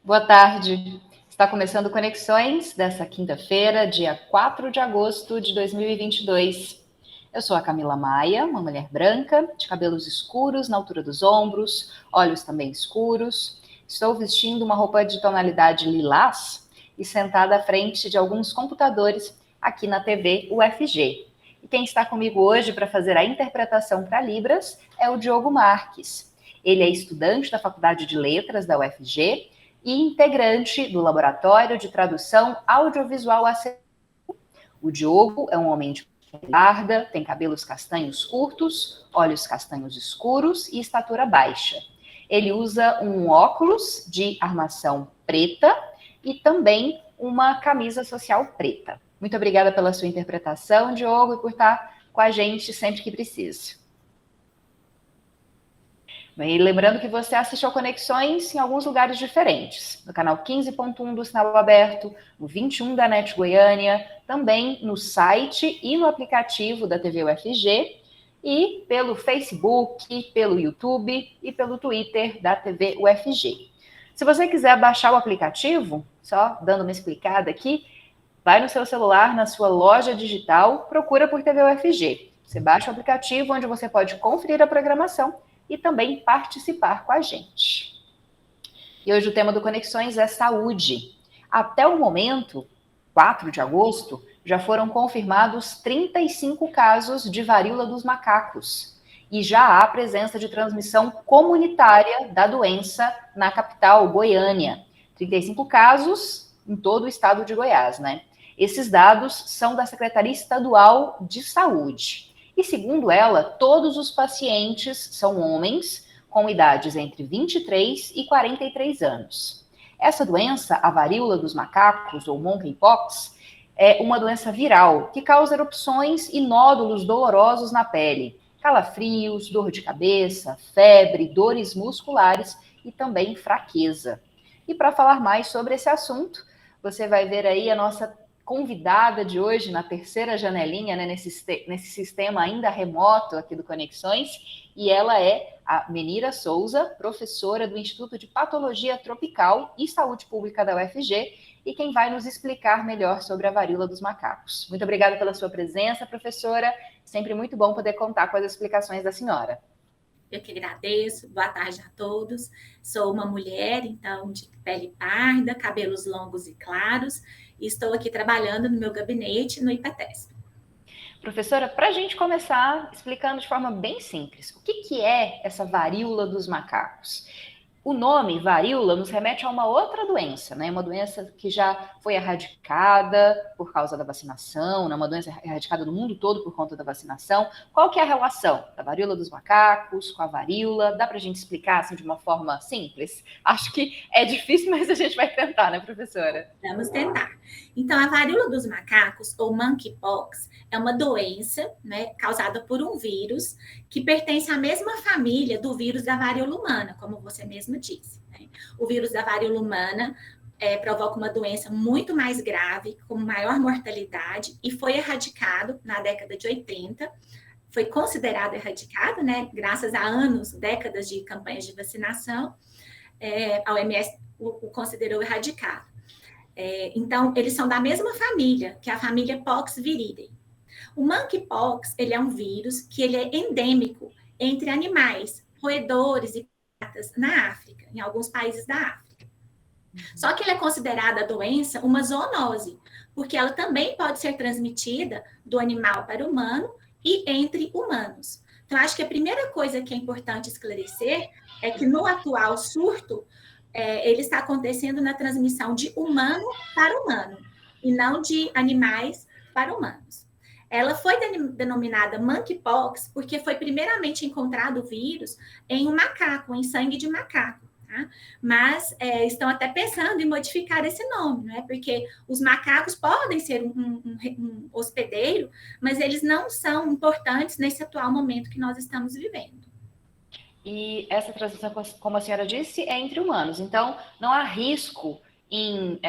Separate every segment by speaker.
Speaker 1: Boa tarde. Está começando Conexões dessa quinta-feira, dia 4 de agosto de 2022. Eu sou a Camila Maia, uma mulher branca, de cabelos escuros na altura dos ombros, olhos também escuros. Estou vestindo uma roupa de tonalidade lilás e sentada à frente de alguns computadores aqui na TV UFG. E quem está comigo hoje para fazer a interpretação para Libras é o Diogo Marques. Ele é estudante da Faculdade de Letras da UFG e integrante do Laboratório de Tradução Audiovisual ACE. O Diogo é um homem de parda, tem cabelos castanhos curtos, olhos castanhos escuros e estatura baixa. Ele usa um óculos de armação preta e também uma camisa social preta. Muito obrigada pela sua interpretação, Diogo, e por estar com a gente sempre que precisa. E lembrando que você assistiu Conexões em alguns lugares diferentes, no canal 15.1 do Sinal Aberto, no 21 da NET Goiânia, também no site e no aplicativo da TV UFG, e pelo Facebook, pelo YouTube e pelo Twitter da TV UFG. Se você quiser baixar o aplicativo, só dando uma explicada aqui, vai no seu celular, na sua loja digital, procura por TV UFG. Você baixa o aplicativo onde você pode conferir a programação e também participar com a gente. E hoje o tema do Conexões é saúde. Até o momento, 4 de agosto, já foram confirmados 35 casos de varíola dos macacos. E já há presença de transmissão comunitária da doença na capital, Goiânia. 35 casos em todo o estado de Goiás, né? Esses dados são da Secretaria Estadual de Saúde. E segundo ela, todos os pacientes são homens com idades entre 23 e 43 anos. Essa doença, a varíola dos macacos, ou monkeypox, é uma doença viral que causa erupções e nódulos dolorosos na pele, calafrios, dor de cabeça, febre, dores musculares e também fraqueza. E para falar mais sobre esse assunto, você vai ver aí a nossa convidada de hoje na terceira janelinha, né, nesse sistema ainda remoto aqui do Conexões, e ela é a Menira Souza, professora do Instituto de Patologia Tropical e Saúde Pública da UFG, e quem vai nos explicar melhor sobre a varíola dos macacos. Muito obrigada pela sua presença, professora. Sempre muito bom poder contar com as explicações da senhora.
Speaker 2: Eu que agradeço. Boa tarde a todos. Sou uma mulher, então, de pele parda, cabelos longos e claros, e estou aqui trabalhando no meu gabinete no IPETESP.
Speaker 1: Professora, para a gente começar explicando de forma bem simples, o que é essa varíola dos macacos? O nome varíola nos remete a uma outra doença, né? Uma doença que já foi erradicada por causa da vacinação, né? Uma doença erradicada no mundo todo por conta da vacinação. Qual que é a relação da varíola dos macacos com a varíola? Dá para a gente explicar assim de uma forma simples? Acho que é difícil, mas a gente vai tentar, né, professora?
Speaker 2: Vamos tentar. Então, a varíola dos macacos, ou monkeypox, é uma doença, né, causada por um vírus que pertence à mesma família do vírus da varíola humana, como você mesmo disse. Né? O vírus da varíola humana provoca uma doença muito mais grave, com maior mortalidade, e foi erradicado na década de 80. Foi considerado erradicado, né, graças a anos, décadas de campanhas de vacinação. A OMS o considerou erradicado. Então, eles são da mesma família, que é a família Poxviridae. O monkeypox, ele é um vírus que ele é endêmico entre animais, roedores e pratas na África, em alguns países da África. Só que ele é considerada a doença uma zoonose, porque ela também pode ser transmitida do animal para o humano e entre humanos. Então, acho que a primeira coisa que é importante esclarecer é que no atual surto, ele está acontecendo na transmissão de humano para humano, e não de animais para humanos. Ela foi denominada monkeypox porque foi primeiramente encontrado o vírus em um macaco, em sangue de macaco. Tá? Mas estão até pensando em modificar esse nome, né? Porque os macacos podem ser um hospedeiro, mas eles não são importantes nesse atual momento que nós estamos vivendo.
Speaker 1: E essa transmissão, como a senhora disse, é entre humanos. Então, não há risco em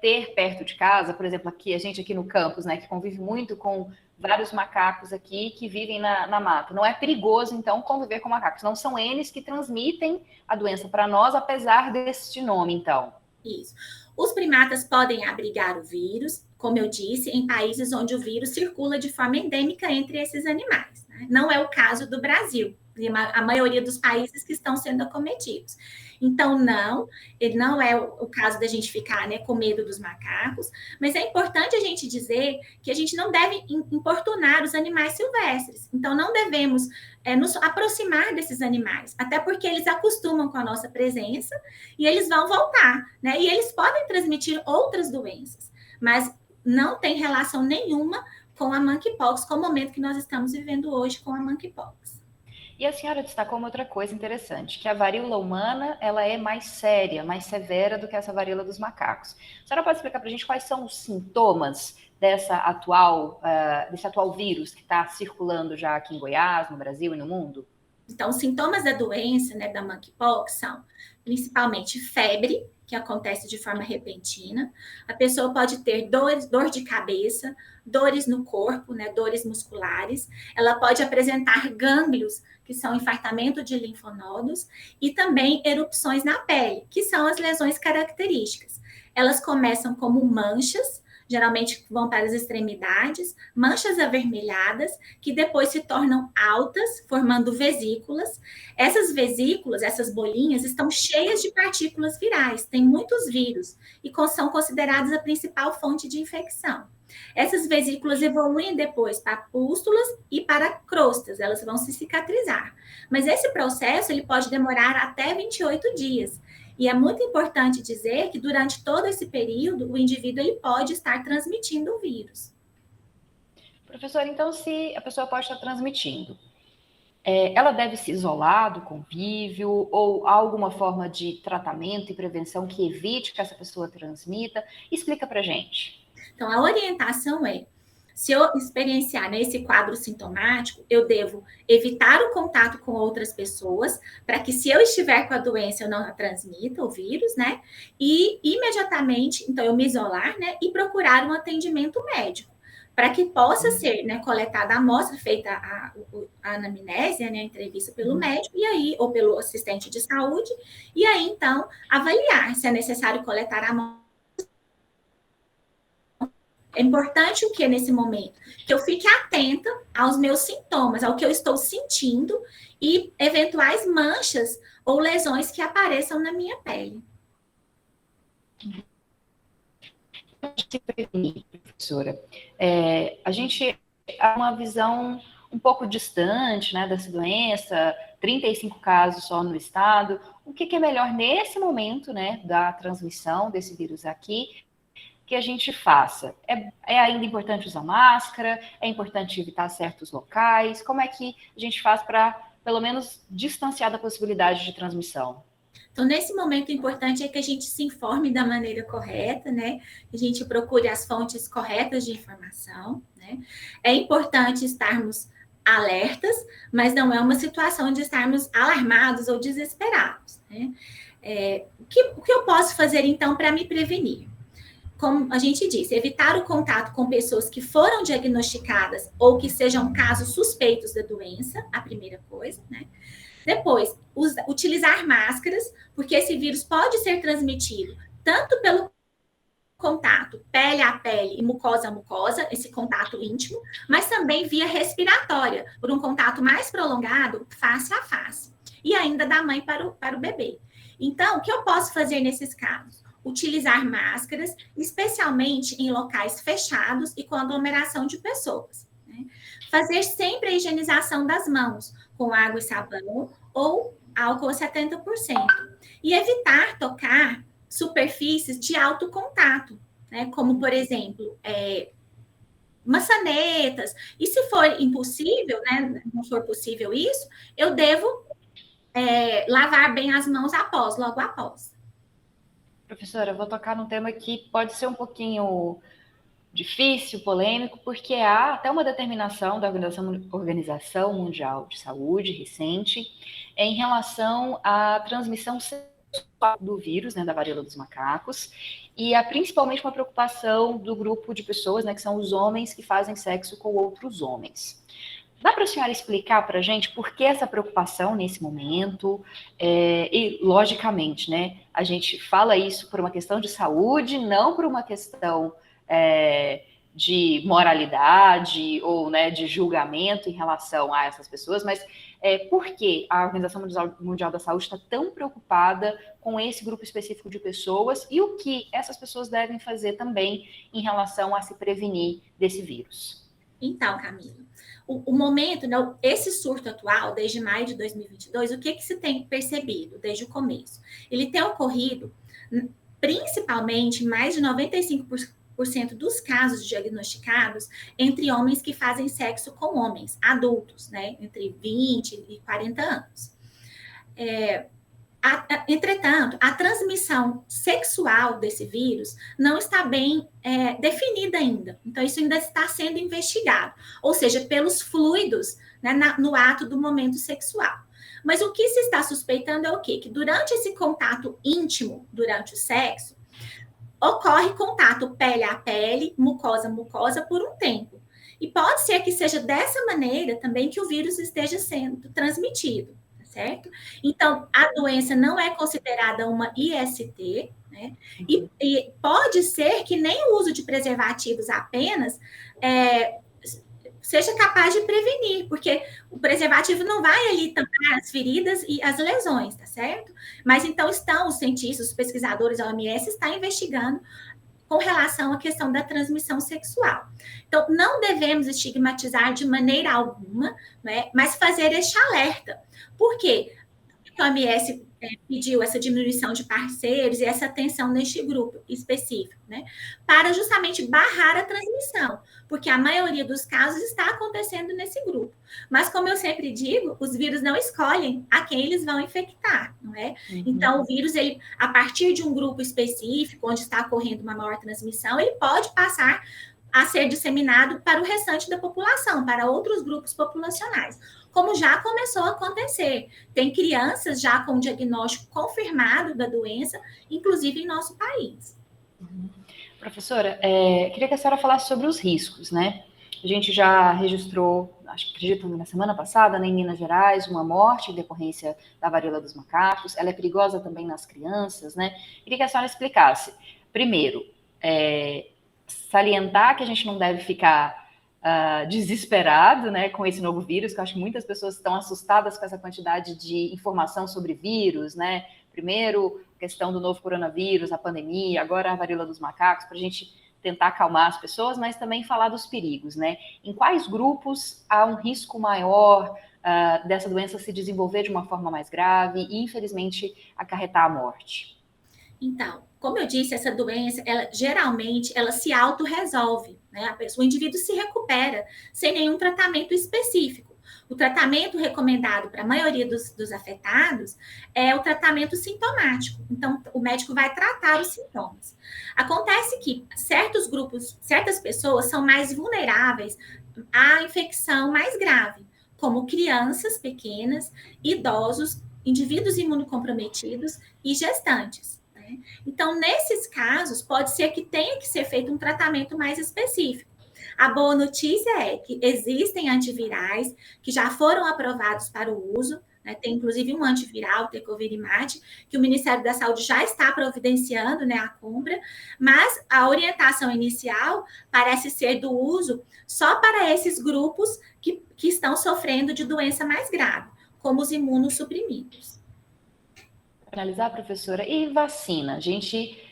Speaker 1: ter perto de casa, por exemplo, a gente aqui no campus, né, que convive muito com vários macacos aqui que vivem na mata. Não é perigoso, então, conviver com macacos. Não são eles que transmitem a doença para nós, apesar deste nome, então.
Speaker 2: Isso. Os primatas podem abrigar o vírus, como eu disse, em países onde o vírus circula de forma endêmica entre esses animais, né? Não é o caso do Brasil, e a maioria dos países que estão sendo acometidos. Então, não, ele não é o caso da gente ficar, né, com medo dos macacos, mas é importante a gente dizer que a gente não deve importunar os animais silvestres. Então, não devemos nos aproximar desses animais, até porque eles acostumam com a nossa presença e eles vão voltar, né? E eles podem transmitir outras doenças, mas não tem relação nenhuma com a monkeypox, com o momento que nós estamos vivendo hoje com a monkeypox.
Speaker 1: E a senhora destacou uma outra coisa interessante, que a varíola humana ela é mais séria, mais severa do que essa varíola dos macacos. A senhora pode explicar para a gente quais são os sintomas desse atual vírus que está circulando já aqui em Goiás, no Brasil e no mundo?
Speaker 2: Então, os sintomas da doença, né, da monkeypox, são principalmente febre, que acontece de forma repentina. A pessoa pode ter dor de cabeça, dores no corpo, né, dores musculares. Ela pode apresentar gânglios, que são infartamento de linfonodos, e também erupções na pele, que são as lesões características. Elas começam como manchas, geralmente vão para as extremidades, manchas avermelhadas, que depois se tornam altas, formando vesículas. Essas vesículas, essas bolinhas, estão cheias de partículas virais, tem muitos vírus, e são consideradas a principal fonte de infecção. Essas vesículas evoluem depois para pústulas e para crostas, elas vão se cicatrizar. Mas esse processo ele pode demorar até 28 dias. E é muito importante dizer que durante todo esse período, o indivíduo ele pode estar transmitindo o vírus.
Speaker 1: Professora, então se a pessoa pode estar transmitindo, ela deve se isolar do convívio ou há alguma forma de tratamento e prevenção que evite que essa pessoa transmita? Explica para a gente.
Speaker 2: Então, a orientação é, se eu experienciar nesse quadro sintomático, eu devo evitar o contato com outras pessoas, para que se eu estiver com a doença, eu não a transmita, o vírus, né? E imediatamente, então, eu me isolar, né? E procurar um atendimento médico, para que possa ser, né, coletada a amostra, feita a anamnese, né, a entrevista pelo médico, e aí, ou pelo assistente de saúde, e aí, então, avaliar se é necessário coletar a amostra. É importante o que nesse momento? Que eu fique atenta aos meus sintomas, ao que eu estou sentindo e eventuais manchas ou lesões que apareçam na minha pele.
Speaker 1: Professora, a gente há uma visão um pouco distante, né, dessa doença, 35 casos só no estado. O que é melhor nesse momento, né, da transmissão desse vírus aqui, que a gente faça? É ainda importante usar máscara? É importante evitar certos locais? Como é que a gente faz para, pelo menos, distanciar da possibilidade de transmissão?
Speaker 2: Então, nesse momento, o importante é que a gente se informe da maneira correta, né? A gente procure as fontes corretas de informação, né? É importante estarmos alertas, mas não é uma situação de estarmos alarmados ou desesperados, né? O que eu posso fazer, então, para me prevenir? Como a gente disse, evitar o contato com pessoas que foram diagnosticadas ou que sejam casos suspeitos da doença, a primeira coisa, né? Depois, utilizar máscaras, porque esse vírus pode ser transmitido tanto pelo contato pele a pele e mucosa a mucosa, esse contato íntimo, mas também via respiratória, por um contato mais prolongado, face a face. E ainda da mãe para o bebê. Então, o que eu posso fazer nesses casos? Utilizar máscaras, especialmente em locais fechados e com aglomeração de pessoas. Né? Fazer sempre a higienização das mãos, com água e sabão ou álcool a 70%. E evitar tocar superfícies de alto contato, né? Como, por exemplo, maçanetas. E se for impossível, né? Não for possível isso, eu devo lavar bem as mãos logo após.
Speaker 1: Professora, eu vou tocar num tema que pode ser um pouquinho difícil, polêmico, porque há até uma determinação da Organização Mundial de Saúde recente em relação à transmissão sexual do vírus, né, da varíola dos macacos, e há principalmente uma preocupação do grupo de pessoas, né, que são os homens que fazem sexo com outros homens. Dá para a senhora explicar para a gente por que essa preocupação nesse momento? E, logicamente, né, a gente fala isso por uma questão de saúde, não por uma questão de moralidade ou, né, de julgamento em relação a essas pessoas, mas por que a Organização Mundial da Saúde está tão preocupada com esse grupo específico de pessoas e o que essas pessoas devem fazer também em relação a se prevenir desse vírus?
Speaker 2: Então, Camila, o momento, né, esse surto atual, desde maio de 2022, o que se tem percebido desde o começo? Ele tem ocorrido, principalmente, mais de 95% dos casos diagnosticados entre homens que fazem sexo com homens, adultos, né, entre 20 e 40 anos. Entretanto, a transmissão sexual desse vírus não está bem definida ainda. Então, isso ainda está sendo investigado. Ou seja, pelos fluidos, né, no ato do momento sexual. Mas o que se está suspeitando é o quê? Que durante esse contato íntimo, durante o sexo, ocorre contato pele a pele, mucosa a mucosa, por um tempo. E pode ser que seja dessa maneira também que o vírus esteja sendo transmitido. Certo? Então, a doença não é considerada uma IST, né? E pode ser que nem o uso de preservativos apenas seja capaz de prevenir, porque o preservativo não vai ali tampar as feridas e as lesões, tá certo? Mas então estão os cientistas, os pesquisadores da OMS estão investigando com relação à questão da transmissão sexual. Então, não devemos estigmatizar de maneira alguma, né, mas fazer este alerta. Por quê? Porque a OMS pediu essa diminuição de parceiros e essa atenção neste grupo específico, né, para justamente barrar a transmissão, porque a maioria dos casos está acontecendo nesse grupo. Mas, como eu sempre digo, os vírus não escolhem a quem eles vão infectar, não é? Uhum. Então, o vírus, ele, a partir de um grupo específico, onde está ocorrendo uma maior transmissão, ele pode passar a ser disseminado para o restante da população, para outros grupos populacionais, como já começou a acontecer. Tem crianças já com diagnóstico confirmado da doença, inclusive em nosso país.
Speaker 1: Professora, queria que a senhora falasse sobre os riscos, né? A gente já registrou, acredito na semana passada, né, em Minas Gerais, uma morte em decorrência da varíola dos macacos. Ela é perigosa também nas crianças, né? Queria que a senhora explicasse. Primeiro, salientar que a gente não deve ficar desesperado, né, com esse novo vírus, que eu acho que muitas pessoas estão assustadas com essa quantidade de informação sobre vírus, né? Primeiro, questão do novo coronavírus, a pandemia, agora a varíola dos macacos, para a gente tentar acalmar as pessoas, mas também falar dos perigos, né? Em quais grupos há um risco maior dessa doença se desenvolver de uma forma mais grave e, infelizmente, acarretar a morte?
Speaker 2: Então, como eu disse, essa doença, geralmente, ela se autorresolve, né? O indivíduo se recupera sem nenhum tratamento específico. O tratamento recomendado para a maioria dos afetados é o tratamento sintomático. Então, o médico vai tratar os sintomas. Acontece que certos grupos, certas pessoas são mais vulneráveis à infecção mais grave, como crianças pequenas, idosos, indivíduos imunocomprometidos e gestantes. Então, nesses casos, pode ser que tenha que ser feito um tratamento mais específico. A boa notícia é que existem antivirais que já foram aprovados para o uso, né? Tem inclusive um antiviral, o Tecovirimat, que o Ministério da Saúde já está providenciando, né, a compra, mas a orientação inicial parece ser do uso só para esses grupos que estão sofrendo de doença mais grave, como os imunossuprimidos.
Speaker 1: Finalizar, professora, e vacina? A gente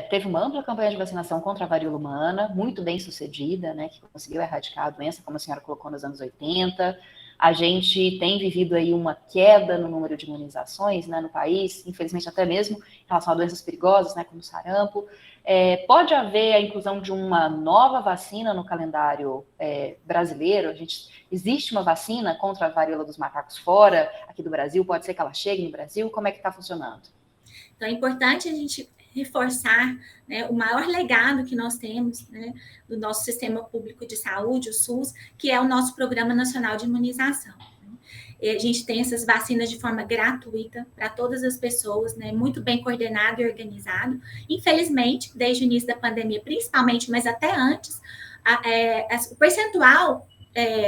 Speaker 1: teve uma ampla campanha de vacinação contra a varíola humana, muito bem sucedida, né, que conseguiu erradicar a doença, como a senhora colocou, nos anos 80. A gente tem vivido aí uma queda no número de imunizações, né, no país, infelizmente até mesmo em relação a doenças perigosas, né, como o sarampo. Pode haver a inclusão de uma nova vacina no calendário brasileiro? Existe uma vacina contra a varíola dos macacos fora aqui do Brasil? Pode ser que ela chegue no Brasil? Como é que está funcionando?
Speaker 2: Então, é importante a gente reforçar, né, o maior legado que nós temos, né, do nosso sistema público de saúde, o SUS, que é o nosso Programa Nacional de Imunização. E a gente tem essas vacinas de forma gratuita para todas as pessoas, né, muito bem coordenado e organizado. Infelizmente, desde o início da pandemia, principalmente, mas até antes, o percentual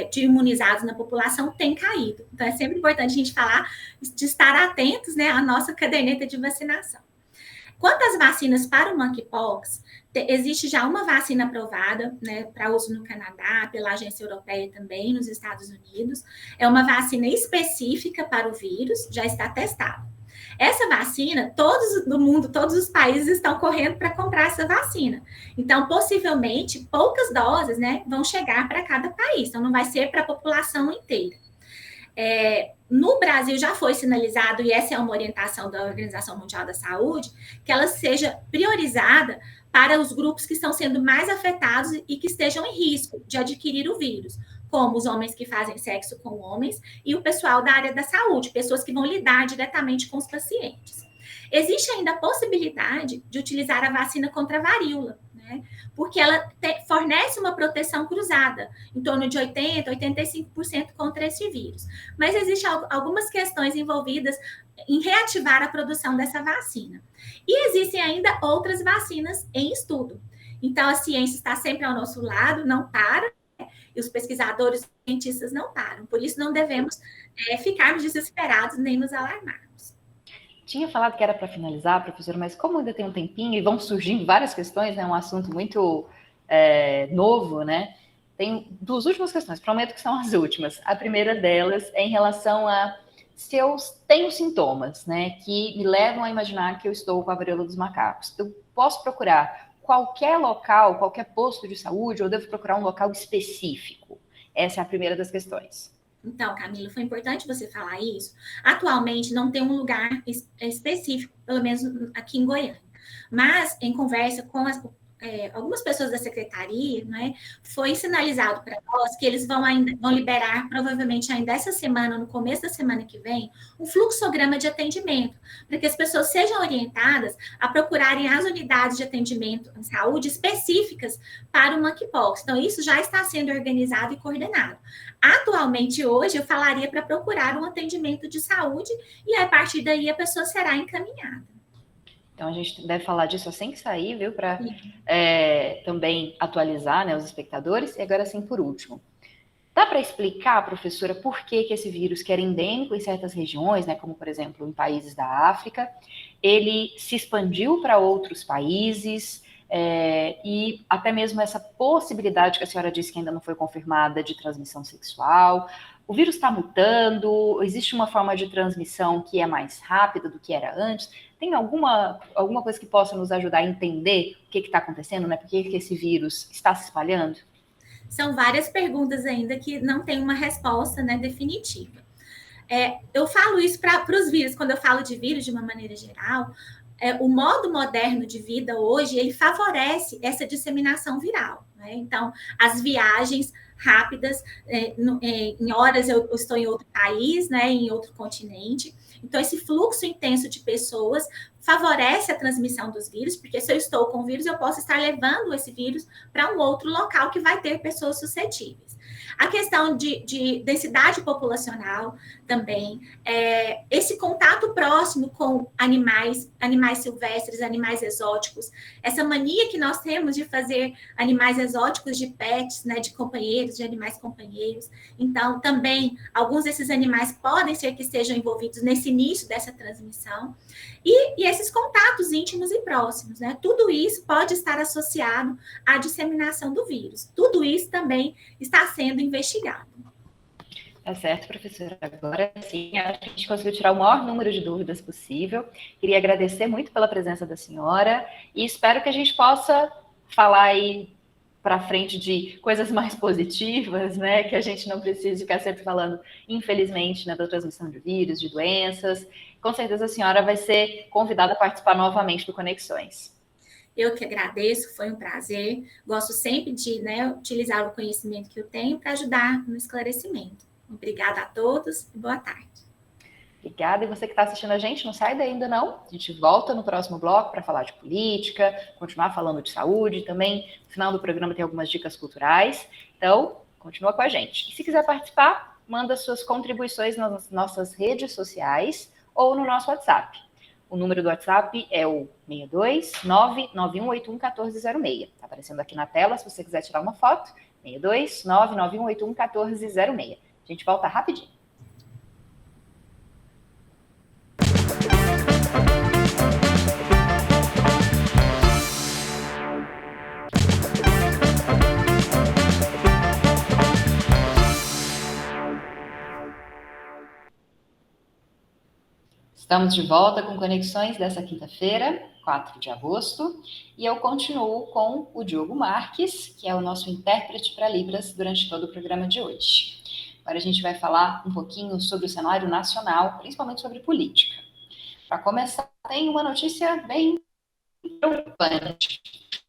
Speaker 2: de imunizados na população tem caído. Então, é sempre importante a gente falar de estar atentos, né, à nossa caderneta de vacinação. Quanto às vacinas para o monkeypox, existe já uma vacina aprovada, né, para uso no Canadá, pela agência europeia também, nos Estados Unidos. É uma vacina específica para o vírus, já está testada. Essa vacina, todos do mundo, todos os países estão correndo para comprar essa vacina. Então, possivelmente, poucas doses, né, vão chegar para cada país. Então, não vai ser para a população inteira. No Brasil já foi sinalizado, e essa é uma orientação da Organização Mundial da Saúde, que ela seja priorizada para os grupos que estão sendo mais afetados e que estejam em risco de adquirir o vírus, como os homens que fazem sexo com homens e o pessoal da área da saúde, pessoas que vão lidar diretamente com os pacientes. Existe ainda a possibilidade de utilizar a vacina contra a varíola, né? Porque ela fornece uma proteção cruzada, em torno de 80%, 85% contra esse vírus. Mas existem algumas questões envolvidas em reativar a produção dessa vacina. E existem ainda outras vacinas em estudo. Então, a ciência está sempre ao nosso lado, não para, né? E os pesquisadores, os cientistas não param. Por isso, não devemos ficarmos desesperados nem nos alarmar.
Speaker 1: Tinha falado que era para finalizar, professora, mas como ainda tem um tempinho e vão surgindo várias questões, né? Um assunto muito novo, né? Tem duas últimas questões, prometo que são as últimas. A primeira delas é em relação a se eu tenho sintomas, né? Que me levam a imaginar que eu estou com a varíola dos macacos. Eu posso procurar qualquer local, qualquer posto de saúde, ou devo procurar um local específico? Essa é a primeira das questões.
Speaker 2: Então, Camila, foi importante você falar isso. Atualmente não tem um lugar específico, pelo menos aqui em Goiânia. Mas, em conversa com algumas pessoas da secretaria, né, foi sinalizado para nós que eles vão liberar, provavelmente ainda essa semana, no começo da semana que vem, um fluxograma de atendimento, para que as pessoas sejam orientadas a procurarem as unidades de atendimento em saúde específicas para o monkeypox. Então, isso já está sendo organizado e coordenado. Atualmente, hoje, eu falaria para procurar um atendimento de saúde e, a partir daí, a pessoa será encaminhada.
Speaker 1: Então, a gente deve falar disso assim que sair, viu? Para também atualizar, né, os espectadores. E agora, sim, por último. Dá para explicar, professora, por que esse vírus, que era endêmico em certas regiões, né, como, por exemplo, em países da África, ele se expandiu para outros países e até mesmo essa possibilidade que a senhora disse que ainda não foi confirmada de transmissão sexual? O vírus está mutando? Existe uma forma de transmissão que é mais rápida do que era antes? Tem alguma coisa que possa nos ajudar a entender o que está acontecendo, né? Por que esse vírus está se espalhando?
Speaker 2: São várias perguntas ainda que não tem uma resposta, né, definitiva. Eu falo isso para os vírus, quando eu falo de vírus de uma maneira geral, o modo moderno de vida hoje, ele favorece essa disseminação viral, né? Então, as viagens rápidas, em horas eu estou em outro país, né, em outro continente. Então, esse fluxo intenso de pessoas favorece a transmissão dos vírus, porque se eu estou com o vírus, eu posso estar levando esse vírus para um outro local que vai ter pessoas suscetíveis. A questão de densidade populacional também, esse contato próximo com animais silvestres, animais exóticos, essa mania que nós temos de fazer animais exóticos de pets, né, de companheiros, de animais companheiros. Então, também, alguns desses animais podem ser que estejam envolvidos nesse início dessa transmissão. E esses contatos íntimos e próximos, né? Tudo isso pode estar associado à disseminação do vírus. Tudo isso também está sendo investigado.
Speaker 1: Tá certo, professora. Agora sim, acho que a gente conseguiu tirar o maior número de dúvidas possível. Queria agradecer muito pela presença da senhora e espero que a gente possa falar aí para frente de coisas mais positivas, né? Que a gente não precise ficar sempre falando, infelizmente, né, da transmissão de vírus, de doenças. Com certeza a senhora vai ser convidada a participar novamente do Conexões.
Speaker 2: Eu que agradeço, foi um prazer. Gosto sempre de, né, utilizar o conhecimento que eu tenho para ajudar no esclarecimento. Obrigada a todos e boa tarde.
Speaker 1: Obrigada. E você que está assistindo a gente, não sai daí ainda não. A gente volta no próximo bloco para falar de política, continuar falando de saúde. Também, no final do programa, tem algumas dicas culturais. Então, continua com a gente. E se quiser participar, manda suas contribuições nas nossas redes sociais ou no nosso WhatsApp. O número do WhatsApp é o 62 991811406. Está aparecendo aqui na tela, se você quiser tirar uma foto, 62 99181 1406. A gente volta rapidinho. Estamos de volta com Conexões dessa quinta-feira, 4 de agosto, e eu continuo com o Diogo Marques, que é o nosso intérprete para Libras durante todo o programa de hoje. Agora a gente vai falar um pouquinho sobre o cenário nacional, principalmente sobre política. Para começar, tem uma notícia bem preocupante.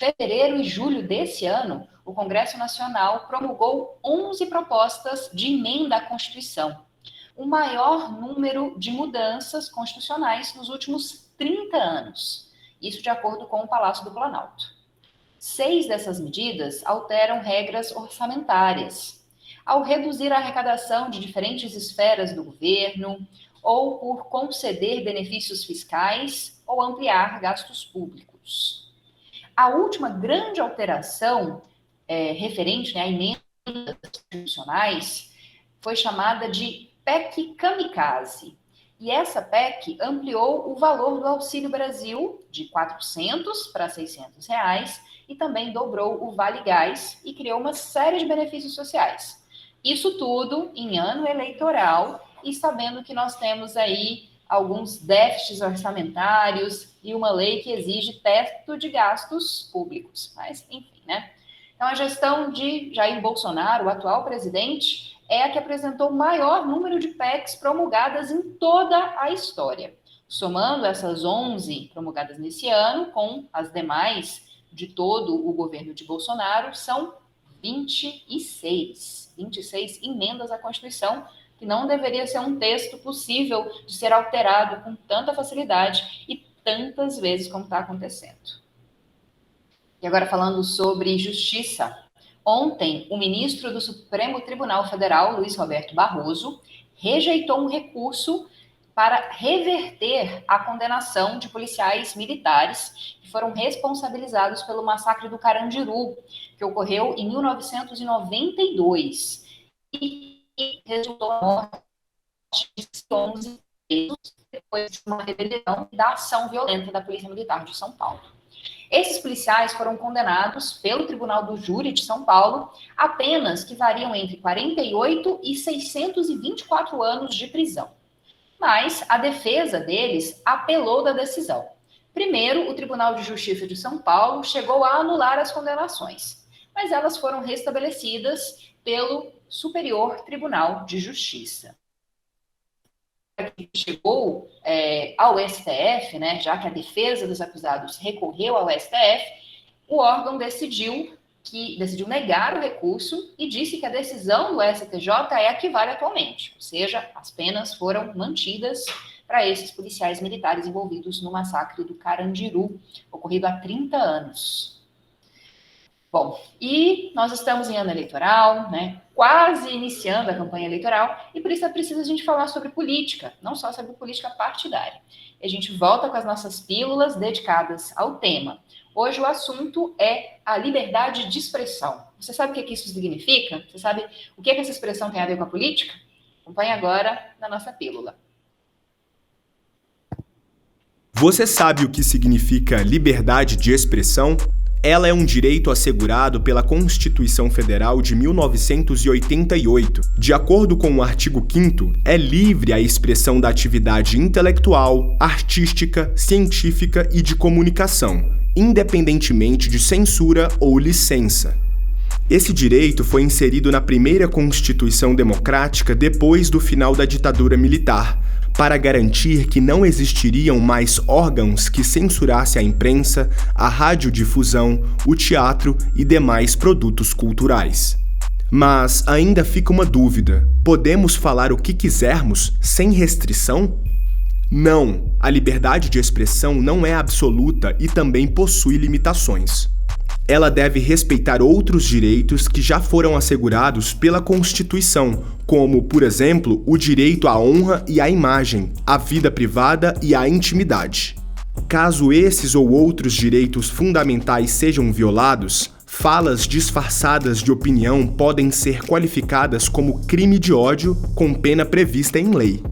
Speaker 1: Em fevereiro e julho desse ano, o Congresso Nacional promulgou 11 propostas de emenda à Constituição, o maior número de mudanças constitucionais nos últimos 30 anos. Isso de acordo com o Palácio do Planalto. 6 dessas medidas alteram regras orçamentárias, ao reduzir a arrecadação de diferentes esferas do governo, ou por conceder benefícios fiscais, ou ampliar gastos públicos. A última grande alteração referente a emendas constitucionais foi chamada de PEC Kamikaze. E essa PEC ampliou o valor do Auxílio Brasil de R$ 400 para R$ 600 reais, e também dobrou o Vale Gás e criou uma série de benefícios sociais. Isso tudo em ano eleitoral e sabendo que nós temos aí alguns déficits orçamentários e uma lei que exige teto de gastos públicos. Mas, enfim, né? Então, a gestão de Jair Bolsonaro, o atual presidente, é a que apresentou o maior número de PECs promulgadas em toda a história. Somando essas 11 promulgadas nesse ano, com as demais de todo o governo de Bolsonaro, são 26 emendas à Constituição, que não deveria ser um texto possível de ser alterado com tanta facilidade e tantas vezes como está acontecendo. E agora falando sobre justiça. Ontem, o ministro do Supremo Tribunal Federal, Luiz Roberto Barroso, rejeitou um recurso para reverter a condenação de policiais militares que foram responsabilizados pelo massacre do Carandiru, que ocorreu em 1992 e resultou na morte de 11 presos depois de uma rebelião da ação violenta da Polícia Militar de São Paulo. Esses policiais foram condenados pelo Tribunal do Júri de São Paulo a penas que variam entre 48 e 624 anos de prisão. Mas a defesa deles apelou da decisão. Primeiro, o Tribunal de Justiça de São Paulo chegou a anular as condenações, mas elas foram restabelecidas pelo Superior Tribunal de Justiça. Chegou ao STF, né, já que a defesa dos acusados recorreu ao STF, o órgão decidiu negar o recurso e disse que a decisão do STJ é a que vale atualmente, ou seja, as penas foram mantidas para esses policiais militares envolvidos no massacre do Carandiru, ocorrido há 30 anos. Bom, e nós estamos em ano eleitoral, né? Quase iniciando a campanha eleitoral, e por isso é preciso a gente falar sobre política, não só sobre política partidária. E a gente volta com as nossas pílulas dedicadas ao tema. Hoje o assunto é a liberdade de expressão. Você sabe o que isso significa? Você sabe o que essa expressão tem a ver com a política? Acompanhe agora na nossa pílula.
Speaker 3: Você sabe o que significa liberdade de expressão? Ela é um direito assegurado pela Constituição Federal de 1988. De acordo com o artigo 5º, é livre a expressão da atividade intelectual, artística, científica e de comunicação, independentemente de censura ou licença. Esse direito foi inserido na primeira Constituição Democrática depois do final da ditadura militar, para garantir que não existiriam mais órgãos que censurassem a imprensa, a radiodifusão, o teatro e demais produtos culturais. Mas ainda fica uma dúvida: podemos falar o que quisermos sem restrição? Não, a liberdade de expressão não é absoluta e também possui limitações. Ela deve respeitar outros direitos que já foram assegurados pela Constituição, como, por exemplo, o direito à honra e à imagem, à vida privada e à intimidade. Caso esses ou outros direitos fundamentais sejam violados, Falas disfarçadas de opinião podem ser qualificadas como crime de ódio com pena prevista em lei.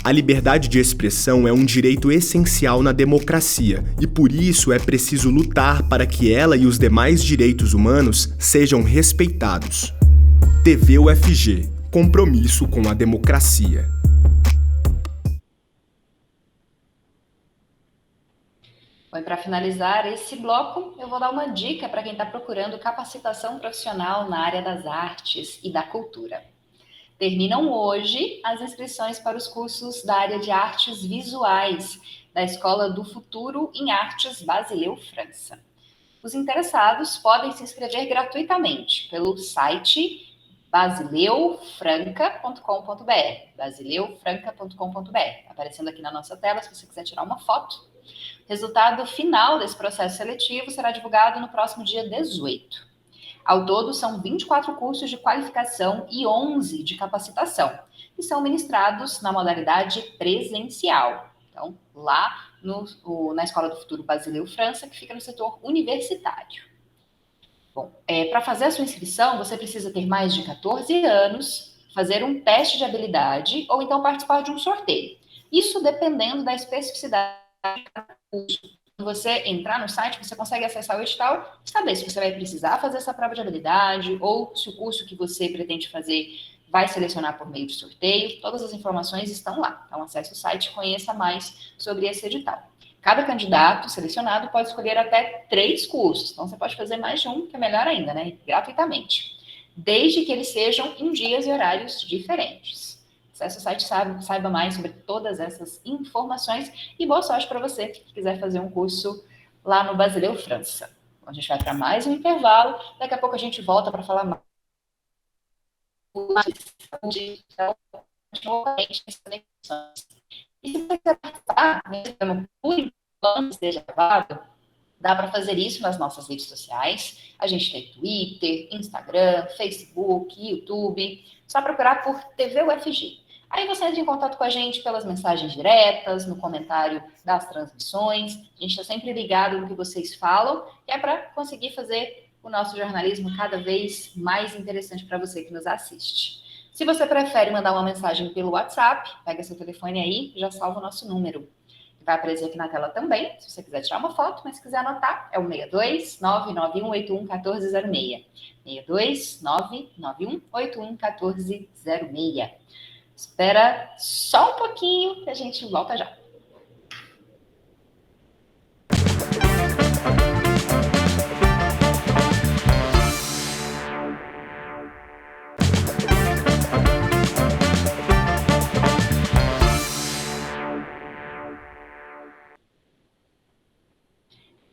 Speaker 3: A liberdade de expressão é um direito essencial na democracia e por isso é preciso lutar para que ela e os demais direitos humanos sejam respeitados. TV UFG, compromisso com a democracia.
Speaker 1: Bom, para finalizar esse bloco, eu vou dar uma dica para quem está procurando capacitação profissional na área das artes e da cultura. Terminam hoje as inscrições para os cursos da área de artes visuais da Escola do Futuro em Artes Basileu França. Os interessados podem se inscrever gratuitamente pelo site basileufranca.com.br, basileufranca.com.br, aparecendo aqui na nossa tela se você quiser tirar uma foto. O resultado final desse processo seletivo será divulgado no próximo dia 18. Ao todo, são 24 cursos de qualificação e 11 de capacitação, que são ministrados na modalidade presencial. Então, lá na Escola do Futuro Basileu França, que fica no setor universitário. Bom, para fazer a sua inscrição, você precisa ter mais de 14 anos, fazer um teste de habilidade ou então participar de um sorteio. Isso dependendo da especificidade de cada curso. Quando você entrar no site, você consegue acessar o edital e saber se você vai precisar fazer essa prova de habilidade ou se o curso que você pretende fazer vai selecionar por meio de sorteio. Todas as informações estão lá. Então, acesse o site e conheça mais sobre esse edital. Cada candidato selecionado pode escolher até 3 cursos. Então, você pode fazer mais de um, que é melhor ainda, né? Gratuitamente. Desde que eles sejam em dias e horários diferentes. Acesse o site, saiba mais sobre todas essas informações e boa sorte para você que quiser fazer um curso lá no Basileu França. Então, a gente vai para mais um intervalo, daqui a pouco a gente volta para falar mais de conexões. E se você quiser participar, por enquanto esteja gravado, dá para fazer isso nas nossas redes sociais. A gente tem Twitter, Instagram, Facebook, YouTube. Só procurar por TV UFG. Aí você entra em contato com a gente pelas mensagens diretas, no comentário das transmissões. A gente está sempre ligado no que vocês falam, e é para conseguir fazer o nosso jornalismo cada vez mais interessante para você que nos assiste. Se você prefere mandar uma mensagem pelo WhatsApp, pega seu telefone aí e já salva o nosso número. Vai aparecer aqui na tela também, se você quiser tirar uma foto, mas se quiser anotar, é o 62 99181 1406. 62 99181 1406. Espera só um pouquinho que a gente volta já.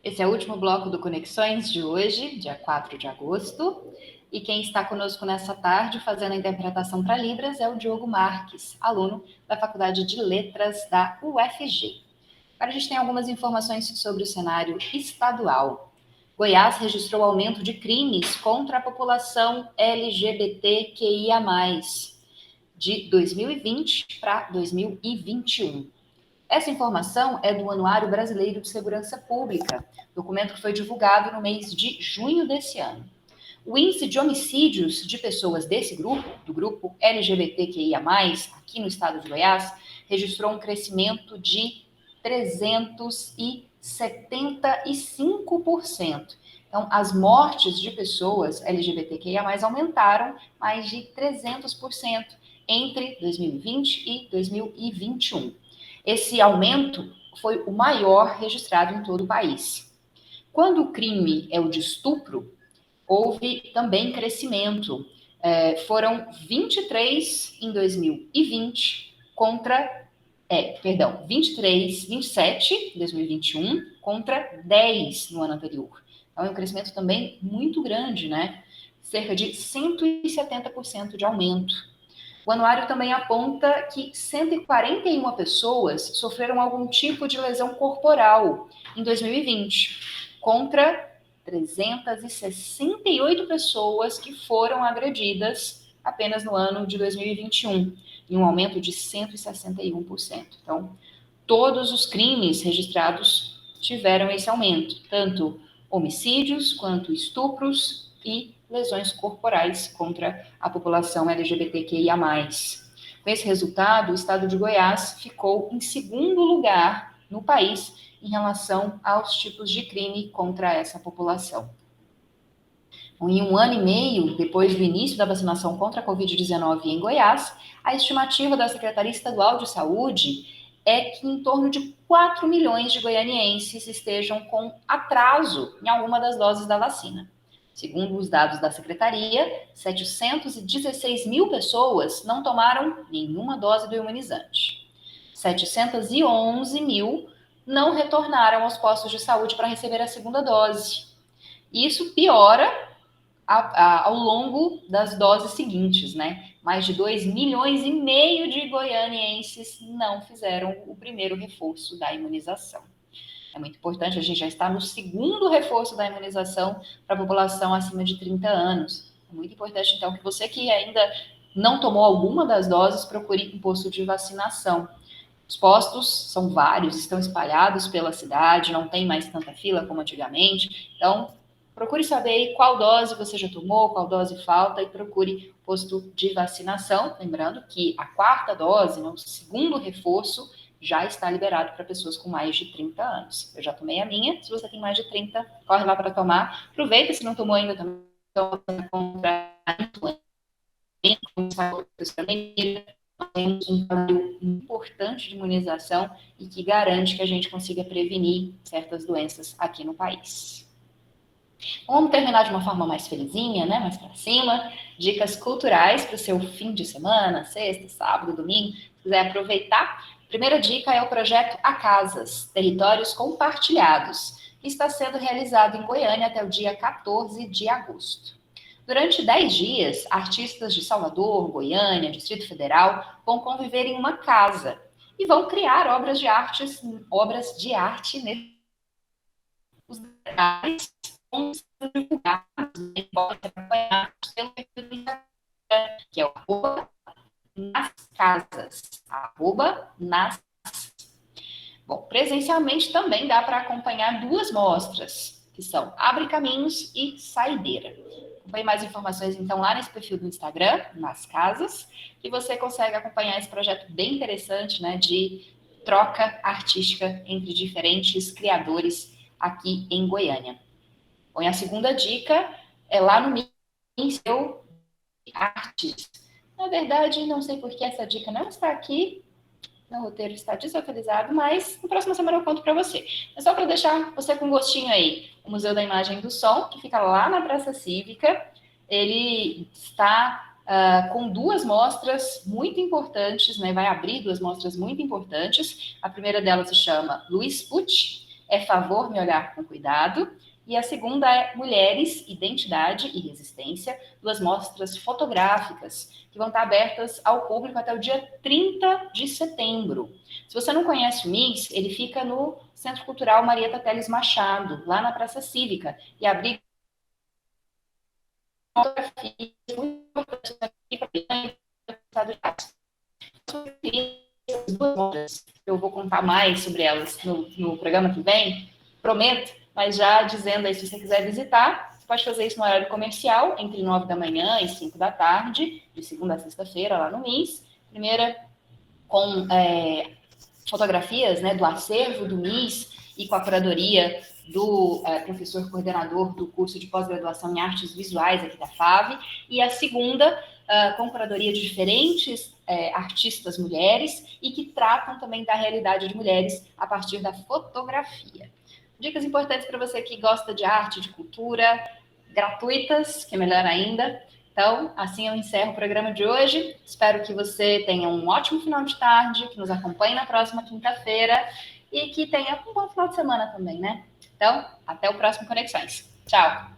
Speaker 1: Esse é o último bloco do Conexões de hoje, dia 4 de agosto. E quem está conosco nessa tarde fazendo a interpretação para Libras é o Diogo Marques, aluno da Faculdade de Letras da UFG. Agora a gente tem algumas informações sobre o cenário estadual. Goiás registrou aumento de crimes contra a população LGBTQIA+, de 2020 para 2021. Essa informação é do Anuário Brasileiro de Segurança Pública, documento que foi divulgado no mês de junho desse ano. O índice de homicídios de pessoas desse grupo, do grupo LGBTQIA+, aqui no estado de Goiás, registrou um crescimento de 375%. Então, as mortes de pessoas LGBTQIA+, aumentaram mais de 300% entre 2020 e 2021. Esse aumento foi o maior registrado em todo o país. Quando o crime é o de estupro, houve também crescimento. Foram 23 em 2020 contra... 27 em 2021 contra 10 no ano anterior. Então, é um crescimento também muito grande, né? Cerca de 170% de aumento. O anuário também aponta que 141 pessoas sofreram algum tipo de lesão corporal em 2020, contra 368 pessoas que foram agredidas apenas no ano de 2021, em um aumento de 161%. Então, todos os crimes registrados tiveram esse aumento, tanto homicídios quanto estupros e lesões corporais contra a população LGBTQIA+. Com esse resultado, o estado de Goiás ficou em segundo lugar no país em relação aos tipos de crime contra essa população. Em 1 ano e meio, depois do início da vacinação contra a Covid-19 em Goiás, a estimativa da Secretaria Estadual de Saúde é que em torno de 4 milhões de goianienses estejam com atraso em alguma das doses da vacina. Segundo os dados da Secretaria, 716 mil pessoas não tomaram nenhuma dose do imunizante. 711 mil não retornaram aos postos de saúde para receber a segunda dose. Isso piora ao longo das doses seguintes, né? Mais de 2,5 milhões de goianienses não fizeram o primeiro reforço da imunização. É muito importante, a gente já está no segundo reforço da imunização para a população acima de 30 anos. É muito importante, então, que você que ainda não tomou alguma das doses, procure um posto de vacinação. Os postos são vários, estão espalhados pela cidade, não tem mais tanta fila como antigamente. Então, procure saber qual dose você já tomou, qual dose falta e procure posto de vacinação. Lembrando que a 4ª dose, o segundo reforço, já está liberado para pessoas com mais de 30 anos. Eu já tomei a minha, se você tem mais de 30, corre lá para tomar. Aproveita, se não tomou ainda também, contra a influenza, temos um trabalho importante de imunização e que garante que a gente consiga prevenir certas doenças aqui no país. Vamos terminar de uma forma mais felizinha, né? Mais para cima. Dicas culturais para o seu fim de semana, sexta, sábado, domingo. Se quiser aproveitar. Primeira dica é o projeto Acasas, Territórios Compartilhados, que está sendo realizado em Goiânia até o dia 14 de agosto. Durante 10 dias, artistas de Salvador, Goiânia, Distrito Federal vão conviver em uma casa e vão criar obras de arte nesse. Os detalhes vão ser divulgados, podem ser acompanhados pelo perfil do Instagram, que é o @nas casas, @nas. Bom, presencialmente também dá para acompanhar 2 mostras, que são Abre Caminhos e Saideira. Acompanhe mais informações, então, lá nesse perfil do Instagram, Nas Casas, que você consegue acompanhar esse projeto bem interessante, né, de troca artística entre diferentes criadores aqui em Goiânia. Bom, e a segunda dica é lá no Museu de Artes. Na verdade, não sei por que essa dica não está aqui, meu roteiro está desatualizado, mas na próxima semana eu conto para você. É só para deixar você com gostinho aí, o Museu da Imagem e do Som, que fica lá na Praça Cívica. Ele está com 2 mostras muito importantes, né? Vai abrir 2 mostras muito importantes. A primeira delas se chama Luiz Pucci, É Favor Me Olhar com Cuidado. E a segunda é Mulheres, Identidade e Resistência, 2 mostras fotográficas que vão estar abertas ao público até o dia 30 de setembro. Se você não conhece o MIS, ele fica no Centro Cultural Marieta Teles Machado, lá na Praça Cívica, e abriga fotografias muito importantes aqui para eu vou contar mais sobre elas no programa que vem, prometo. Mas já dizendo aí, se você quiser visitar, você pode fazer isso no horário comercial, entre 9 da manhã e 5 da tarde, de segunda a sexta-feira, lá no MIS. Primeira com fotografias, né, do acervo do MIS e com a curadoria do professor coordenador do curso de pós-graduação em artes visuais aqui da FAV. E a segunda com curadoria de diferentes artistas mulheres e que tratam também da realidade de mulheres a partir da fotografia. Dicas importantes para você que gosta de arte, de cultura, gratuitas, que é melhor ainda. Então, assim eu encerro o programa de hoje. Espero que você tenha um ótimo final de tarde, que nos acompanhe na próxima quinta-feira e que tenha um bom final de semana também, né? Então, até o próximo Conexões. Tchau!